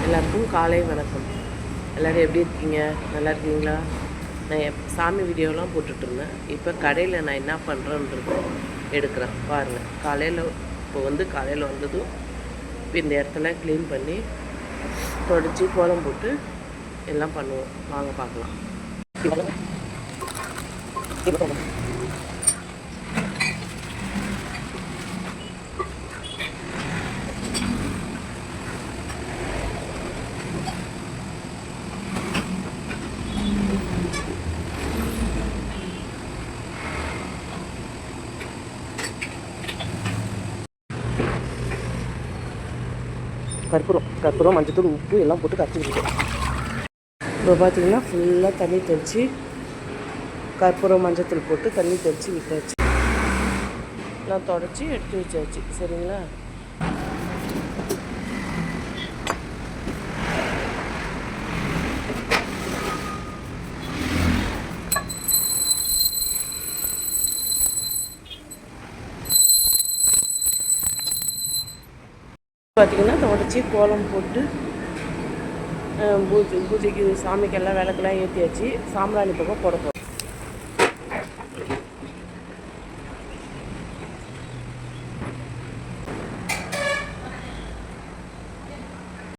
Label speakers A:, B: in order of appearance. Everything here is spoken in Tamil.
A: எல்லாருக்கும் காலை வணக்கம். எல்லோரும் எப்படி இருக்கீங்க? நல்லா இருக்கீங்களா? நான் சாமி வீடியோலாம் போட்டுட்ருந்தேன். இப்போ கடையில் நான் என்ன பண்ணுறேன்றது எடுக்கிறேன் பாருங்கள். காலையில் வந்ததும் இப்போ இந்த இடத்துல க்ளீன் பண்ணி தொடச்சி கோலம் போட்டு எல்லாம் பண்ணுவோம். வாங்க பார்க்கலாம். கற்பூரம் மஞ்சத்தூள் உப்பு எல்லாம் போட்டு கரைச்சிக்கிட்டு இப்போ பார்த்தீங்கன்னா ஃபுல்லாக தண்ணி தெளித்து கற்பூரம் மஞ்சத்தூள் போட்டு தண்ணி தெளித்து விட்டாச்சு. நான் தொடச்சி எடுத்து வச்சாச்சு. சரிங்களா? பார்த்திங்கன்னா தொடச்சி கோலம் போட்டு பூஜைக்கு சாமிக்கெல்லாம் விளக்கெல்லாம் ஏற்றியாச்சு. சாம்பிராணி பக்கம் போட போகிறோம்.